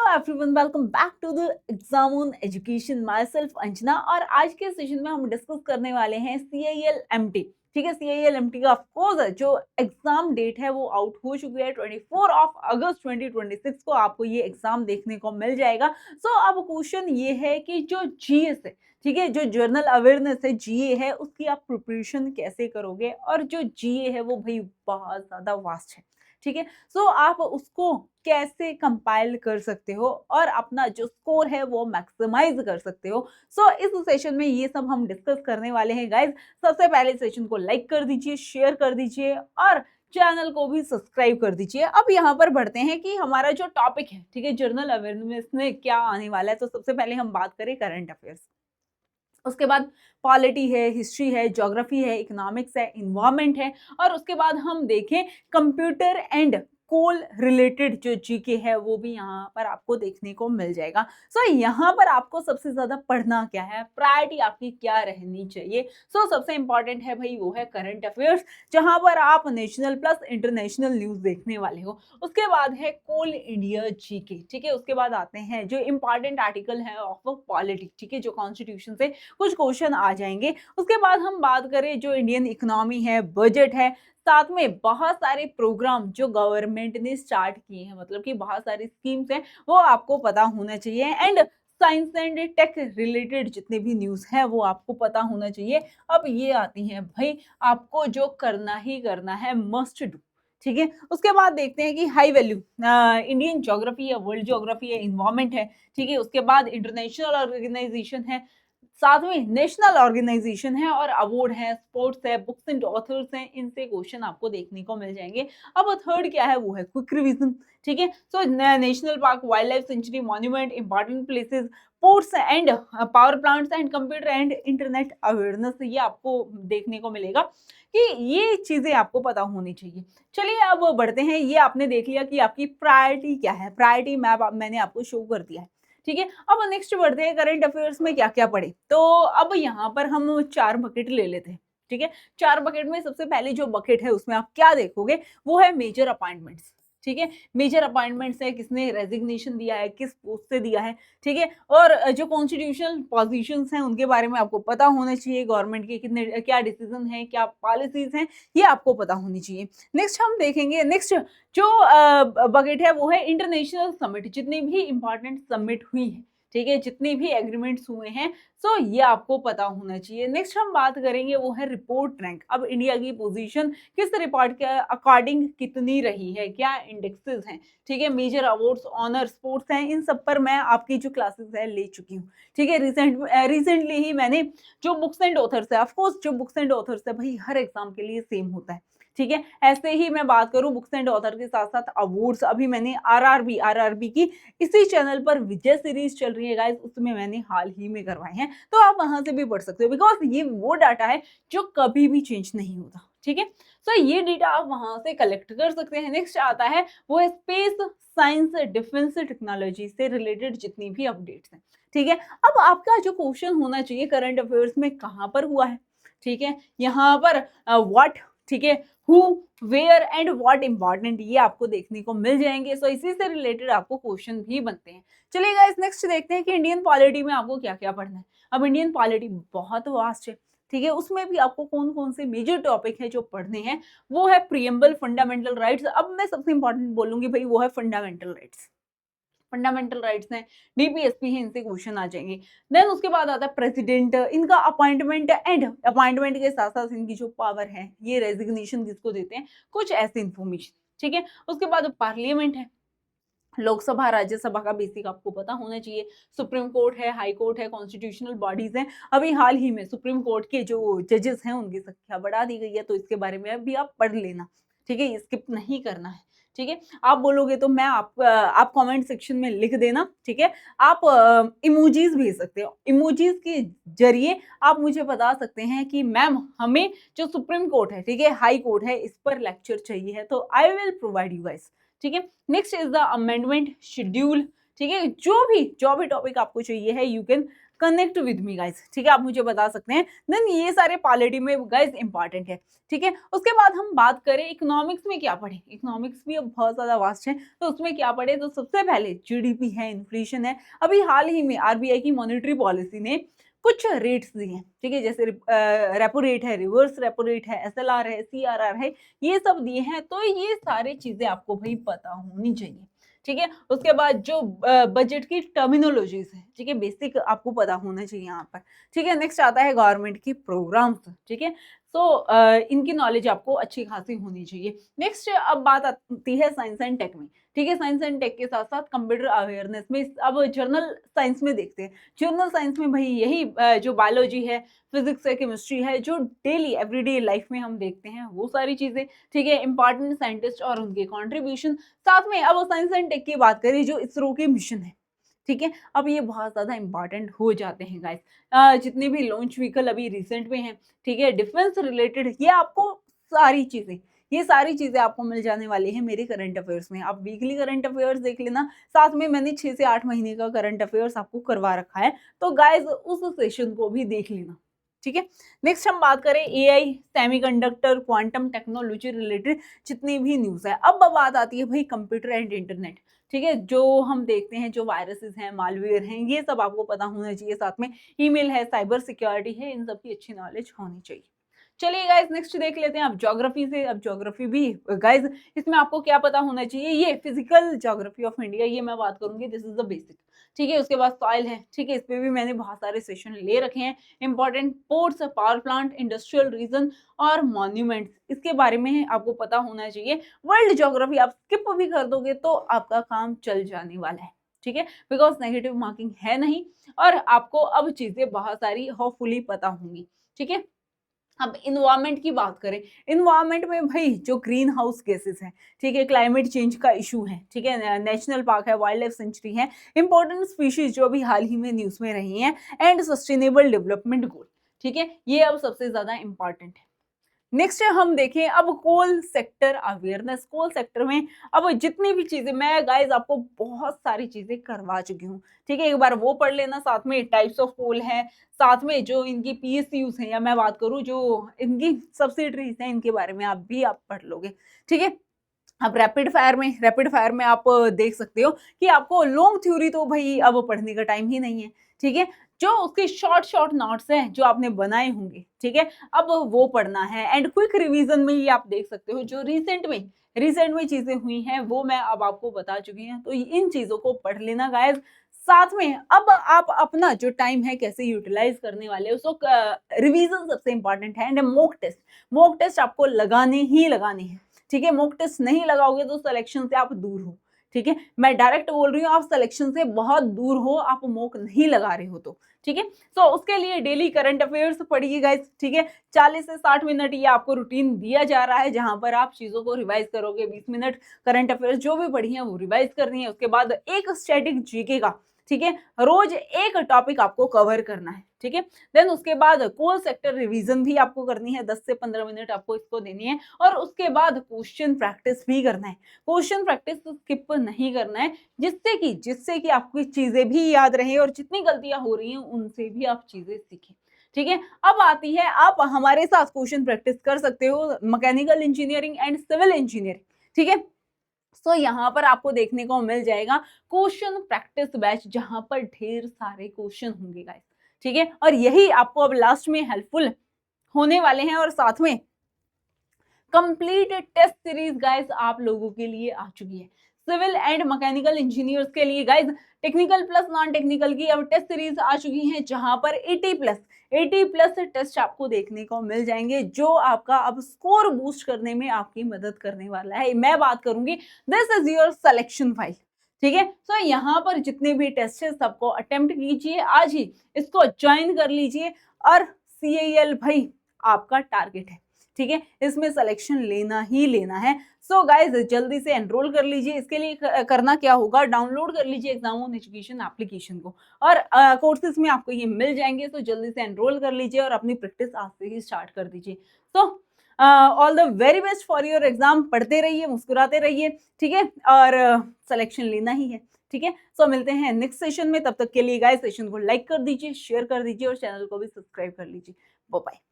Everyone, welcome back to the exam on education. Myself Anjana, और आज के session में हम डिस्कस करने वाले हैं CIL-MT। ठीक है, CIL-MT का ऑफकोर्स जो एग्जाम डेट है वो आउट हो चुकी है। 24 अगस्त 2026 को आपको ये एग्जाम देखने को मिल जाएगा। सो अब क्वेश्चन ये है कि जो जीएस है, ठीक है, जो जर्नल अवेयरनेस है, जीए है, उसकी आप प्रिपरेशन कैसे करोगे। और जो जीए है वो भाई बहुत ज्यादा वास्ट है। ठीक है, सो आप उसको कैसे कंपाइल कर सकते हो और अपना जो स्कोर है वो मैक्सिमाइज कर सकते हो। सो इस सेशन में ये सब हम डिस्कस करने वाले हैं गाइज। सबसे पहले सेशन को लाइक कर दीजिए, शेयर कर दीजिए और चैनल को भी सब्सक्राइब कर दीजिए। अब यहाँ पर बढ़ते हैं कि हमारा जो टॉपिक है, ठीक है, जर्नल अवेयरनेस में क्या आने वाला है। तो सबसे पहले हम बात करें करंट अफेयर्स, उसके बाद पॉलिटी है, हिस्ट्री है, ज्योग्राफी है, इकोनॉमिक्स है, इन्वायरमेंट है, और उसके बाद हम देखें कंप्यूटर एंड कोल रिलेटेड जो जीके है वो भी यहाँ पर आपको देखने को मिल जाएगा। सो यहाँ पर आपको सबसे ज्यादा पढ़ना क्या है, प्रायोरिटी आपकी क्या रहनी चाहिए। सबसे इंपॉर्टेंट है भाई वो है करंट अफेयर्स, जहां पर आप नेशनल प्लस इंटरनेशनल न्यूज देखने वाले हो। उसके बाद है कोल इंडिया जीके, ठीक है। उसके बाद आते हैं जो इंपॉर्टेंट आर्टिकल है ऑफ पॉलिटी, ठीक है, जो कॉन्स्टिट्यूशन से कुछ क्वेश्चन आ जाएंगे। उसके बाद हम बात करें जो इंडियन इकोनॉमी है, बजट है, साथ में बहुत सारे प्रोग्राम जो गवर्नमेंट ने स्टार्ट किए हैं, मतलब कि बहुत सारी स्कीम्स हैं, वो आपको पता होना चाहिए। And science and tech related जितने भी न्यूज है वो आपको पता होना चाहिए। अब ये आती हैं भाई आपको जो करना ही करना है, मस्ट डू। ठीक है, उसके बाद देखते हैं कि हाई वैल्यू इंडियन ज्योग्राफी है, वर्ल्ड ज्योग्राफी है, इन्वायरमेंट है, ठीक है। उसके बाद इंटरनेशनल ऑर्गेनाइजेशन है, साथ में नेशनल ऑर्गेनाइजेशन है, और अवार्ड है, स्पोर्ट्स है, बुक्स एंड ऑथर्स हैं। इनसे क्वेश्चन आपको देखने को मिल जाएंगे। अब थर्ड क्या है वो है क्विक रिवीजन, ठीक है। National park, wild life sanctuary, monument, important places, ports and power plants and computer and internet awareness, ये आपको देखने को मिलेगा कि ये चीजें आपको पता होनी चाहिए। चलिए अब बढ़ते हैं। ये आपने देख लिया कि आपकी प्रायोरिटी क्या है, प्रायोरिटी मैप मैंने आपको शो कर दिया है, ठीक है। अब नेक्स्ट बढ़ते हैं करंट अफेयर्स में क्या क्या पढ़े। तो अब यहाँ पर हम 4 बकेट ले लेते हैं, ठीक है। 4 बकेट में सबसे पहले जो बकेट है उसमें आप क्या देखोगे, वो है मेजर अपॉइंटमेंट्स, ठीक है। मेजर अपॉइंटमेंट्स है, किसने रेजिग्नेशन दिया है, किस पोस्ट से दिया है, ठीक है। और जो कॉन्स्टिट्यूशनल पोजीशंस हैं उनके बारे में आपको पता होना चाहिए, गवर्नमेंट के कितने क्या डिसीजन है, क्या पॉलिसीज हैं, ये आपको पता होनी चाहिए। नेक्स्ट हम देखेंगे, नेक्स्ट जो बकेट है वो है इंटरनेशनल समिट, जितनी भी इंपॉर्टेंट समिट हुई है, ठीक है, जितने भी एग्रीमेंट्स हुए हैं, ये आपको पता होना चाहिए। नेक्स्ट हम बात करेंगे वो है रिपोर्ट रैंक। अब इंडिया की पोजीशन किस रिपोर्ट के अकॉर्डिंग कितनी रही है, क्या इंडेक्सेस हैं, ठीक है, मेजर अवार्ड्स, ऑनर, स्पोर्ट्स हैं, इन सब पर मैं आपकी जो क्लासेस है ले चुकी हूँ, ठीक है। रिसेंटली ही मैंने जो बुक्स एंड ऑथर्स है, ऑफकोर्स जो बुक्स एंड ऑथर्स है भाई हर एग्जाम के लिए सेम होता है, ठीक है। ऐसे ही मैं बात करूं बुक्स एंड ऑथर के साथ साथ अवार्ड्स, अभी मैंने आरआरबी की इसी चैनल पर विजय सीरीज चल रही है गाइस, उसमें मैंने हाल ही में करवाए हैं, तो आप वहां से भी पढ़ सकते हो, बिकॉज ये वो डाटा है जो कभी भी चेंज नहीं होता, ठीक है। ये डेटा आप वहां से कलेक्ट कर सकते हैं। नेक्स्ट आता है वो है स्पेस साइंस डिफेंस टेक्नोलॉजी से रिलेटेड जितनी भी अपडेट्स हैं, ठीक है। अब आपका जो क्वेश्चन होना चाहिए करंट अफेयर्स में कहां पर हुआ है, ठीक है, यहाँ पर व्हाट, ठीक है, who, where and what important, ये आपको देखने को मिल जाएंगे। इसी से रिलेटेड आपको क्वेश्चन भी बनते हैं। चलिए गाइस नेक्स्ट देखते हैं कि इंडियन पॉलिटी में आपको क्या क्या पढ़ना है। अब इंडियन पॉलिटी बहुत वास्ट है, ठीक है, उसमें भी आपको कौन कौन से मेजर टॉपिक है जो पढ़ने हैं। वो है प्रीएम्बल, फंडामेंटल राइट्स। अब मैं सबसे इंपॉर्टेंट बोलूंगी भाई वो है फंडामेंटल राइट्स। फंडामेंटल राइट्स हैं, डीपीएसपी है, इनसे क्वेश्चन आ जाएंगे। देन उसके बाद आता है प्रेसिडेंट, इनका अपॉइंटमेंट एंड अपॉइंटमेंट के साथ साथ इनकी जो पावर है, ये रेजिग्नेशन किसको देते हैं, कुछ ऐसे इंफॉर्मेशन, ठीक है। उसके बाद पार्लियामेंट है, लोकसभा, राज्यसभा का बेसिक आपको पता होना चाहिए। सुप्रीम कोर्ट है, हाई कोर्ट है, कॉन्स्टिट्यूशनल बॉडीज हैं। अभी हाल ही में सुप्रीम कोर्ट के जो जजेस हैं उनकी संख्या बढ़ा दी गई है, तो इसके बारे में भी आप पढ़ लेना, ठीक है, स्किप नहीं करना है, ठीक है। आप बोलोगे तो मैं आप कमेंट सेक्शन में लिख देना, ठीक है। आप इमोजीज भेज सकते हो, इमोजीज के जरिए आप मुझे बता सकते हैं कि मैम हमें जो सुप्रीम कोर्ट है, ठीक है, हाई कोर्ट है, इस पर लेक्चर चाहिए है, तो I will provide you guys, ठीक है। Next is the amendment schedule, ठीक है, जो भी टॉपिक आपको चाहिए है you can connect with me guys, ठीक है, आप मुझे बता सकते हैं। देन ये सारे पॉलिटी में गाइज इंपॉर्टेंट है, ठीक है। उसके बाद हम बात करें इकोनॉमिक्स में क्या पढ़े, इकोनॉमिक्स भी अब बहुत ज्यादा वास्ट है, तो उसमें क्या पढ़े, तो सबसे पहले जीडीपी है, इन्फ्लेशन है। अभी हाल ही में आरबीआई की मॉनेटरी पॉलिसी ने कुछ रेट्स दिए हैं, ठीक है, जैसे रेपो रेट है, रिवर्स रेपो रेट है, एसएलआर है, सीआरआर है, ये सब दिए हैं। तो ये सारी चीजें आपको भाई पता होनी चाहिए, ठीक है। उसके बाद जो बजट की टर्मिनोलॉजीज है, ठीक है, बेसिक आपको पता होना चाहिए यहाँ पर, ठीक है। नेक्स्ट आता है गवर्नमेंट की प्रोग्राम्स, ठीक है। तो इनकी नॉलेज आपको अच्छी खासी होनी चाहिए। नेक्स्ट अब बात आती है साइंस एंड टेक में, ठीक है। साइंस एंड टेक के साथ साथ कंप्यूटर अवेयरनेस में, अब जर्नल साइंस में देखते हैं। जर्नल साइंस में भाई यही जो बायोलॉजी है, फिजिक्स है, केमिस्ट्री है, जो डेली एवरीडे लाइफ में हम देखते हैं वो सारी चीजें, ठीक है। इंपॉर्टेंट साइंटिस्ट और उनके कॉन्ट्रीब्यूशन, साथ में अब साइंस एंड टेक की बात करें, जो इसरो के मिशन है, ठीक है। अब ये बहुत ज्यादा इंपॉर्टेंट हो जाते हैं गाइस। जितने भी लॉन्च व्हीकल अभी रिसेंट में हैं, ठीक है, डिफेंस रिलेटेड, ये आपको सारी चीजें, ये सारी चीजें आपको मिल जाने वाली है मेरे करंट अफेयर्स में। आप वीकली करंट अफेयर्स देख लेना, साथ में मैंने 6 से 8 महीने का करंट अफेयर्स आपको करवा रखा है, तो गाइस उस सेशन को भी देख लेना, ठीक है। नेक्स्ट हम बात करें AI, semiconductor, quantum technology related जितनी भी न्यूज है। अब बात आती है भाई कंप्यूटर एंड इंटरनेट, ठीक है। जो हम देखते हैं, जो वायरसेस हैं, मालवेयर हैं, ये सब आपको पता होना चाहिए। साथ में ईमेल है, साइबर सिक्योरिटी है, इन सब की अच्छी नॉलेज होनी चाहिए। चलिए गाइस नेक्स्ट देख लेते हैं अब ज्योग्राफी से। अब ज्योग्राफी भी गाइस, इसमें आपको क्या पता होना चाहिए, ये फिजिकल ज्योग्राफी ऑफ इंडिया, ये मैं बात करूंगी, दिस इज द बेसिक, ठीक है। उसके बाद सॉइल है, ठीक है, इस पे भी मैंने बहुत सारे सेशन ले रखे हैं। Important ports, power plant, industrial region और मॉन्यूमेंट्स, इसके बारे में आपको पता होना चाहिए। वर्ल्ड ज्योग्राफी आप स्किप भी कर दोगे तो आपका काम चल जाने वाला है, ठीक है, बिकॉज नेगेटिव मार्किंग है नहीं, और आपको अब चीजें बहुत सारी होपफुली पता होंगी, ठीक है। अब इन्वायरमेंट की बात करें, इन्वायरमेंट में भाई जो ग्रीन हाउस गैसेस हैं, ठीक है, क्लाइमेट चेंज का इशू है, ठीक है, नेशनल पार्क है, वाइल्ड लाइफ सेंचुरी है, इंपॉर्टेंट स्पीशीज जो अभी हाल ही में न्यूज में रही हैं, एंड सस्टेनेबल डेवलपमेंट गोल, ठीक है, ये अब सबसे ज्यादा इंपॉर्टेंट है। नेक्स्ट हम देखें अब coal sector awareness. Coal sector में अब जितनी भी चीजें, मैं गाइस आपको बहुत सारी चीजें करवा चुकी हूँ, ठीक है, एक बार वो पढ़ लेना। साथ में टाइप्स ऑफ कोल है, साथ में जो इनकी पीएसयूज हैं, या मैं बात करूँ जो इनकी सब्सिडरीज हैं, इनके बारे में आप पढ़ लोगे, ठीक है। अब रैपिड फायर में आप देख सकते हो कि आपको लॉन्ग थ्योरी तो भाई अब पढ़ने का टाइम ही नहीं है, ठीक है। जो उसके शॉर्ट शॉर्ट नोट्स हैं जो आपने बनाए होंगे, ठीक है, अब वो पढ़ना है। एंड क्विक रिवीजन में ये आप देख सकते हो जो रिसेंट में चीजें हुई हैं वो मैं अब आपको बता चुकी हैं, तो इन चीजों को पढ़ लेना गाइस। साथ में अब आप अपना जो टाइम है कैसे यूटिलाइज करने वाले हो, सो रिवीजन सबसे इंपॉर्टेंट है। एंड मॉक टेस्ट आपको लगाने ही लगाने हैं, ठीक है। मॉक टेस्ट नहीं लगाओगे तो सिलेक्शन से आप दूर हो, ठीक है, मैं डायरेक्ट बोल रही हूँ, आप सिलेक्शन से बहुत दूर हो, आप मॉक नहीं लगा रहे हो तो, ठीक है। सो उसके लिए डेली करंट अफेयर्स पढ़िए गाइस, ठीक है। 40 से 60 मिनट ये आपको रूटीन दिया जा रहा है, जहां पर आप चीजों को रिवाइज करोगे। 20 मिनट करंट अफेयर्स जो भी पढ़ी है वो रिवाइज करनी है। उसके बाद एक स्टैटिक जीके का, ठीक है, रोज एक टॉपिक आपको कवर करना है, ठीक है। देन उसके बाद कोल सेक्टर रिवीजन भी आपको करनी है, 10 से 15 मिनट आपको इसको देनी है। और उसके बाद क्वेश्चन प्रैक्टिस भी करना है, क्वेश्चन प्रैक्टिस स्किप नहीं करना है, जिससे कि आपकी चीजें भी याद रहे और जितनी गलतियां हो रही हैं उनसे भी आप चीजें सीखें, ठीक है। अब आती है, आप हमारे साथ क्वेश्चन प्रैक्टिस कर सकते हो mechanical engineering and civil engineering, ठीक है। सो यहाँ पर आपको देखने को मिल जाएगा क्वेश्चन प्रैक्टिस बैच, जहां पर ढेर सारे क्वेश्चन होंगे गाइस, ठीक है। और यही आपको अब लास्ट में हेल्पफुल होने वाले हैं। और साथ में कंप्लीट टेस्ट सीरीज गाइस आप लोगों के लिए आ चुकी है, सिविल एंड मैकेनिकल इंजीनियर्स के लिए guys. Technical plus non technical की अब टेस्ट सीरीज आ चुकी हैं, जहां पर 80 प्लस टेस्ट आपको देखने को मिल जाएंगे, जो आपका अब स्कोर बूस्ट करने में आपकी मदद करने वाला है। मैं बात करूंगी, this is your selection file, ठीक है। सो यहाँ पर जितने भी टेस्ट है सबको अटेम्प्ट कीजिए, आज ही इसको ज्वाइन कर लीजिए। और CIL भाई आपका टारगेट है, ठीक है, इसमें सिलेक्शन लेना ही लेना है। सो गाइज जल्दी से एनरोल कर लीजिए। इसके लिए करना क्या होगा, डाउनलोड कर लीजिए एग्जाम ऑन एजुकेशन एप्लीकेशन को, और कोर्सेज में आपको ये मिल जाएंगे। तो जल्दी से एनरोल कर लीजिए और अपनी प्रैक्टिस आज से ही स्टार्ट कर दीजिए। तो all the very best for your exam. पढ़ते रहिए, मुस्कुराते रहिए, ठीक है, और सिलेक्शन लेना ही है, ठीक है। सो मिलते हैं नेक्स्ट सेशन में, तब तक के लिए गाइस सेशन को लाइक कर दीजिए, शेयर कर दीजिए और चैनल को भी सब्सक्राइब कर लीजिए। Bye bye.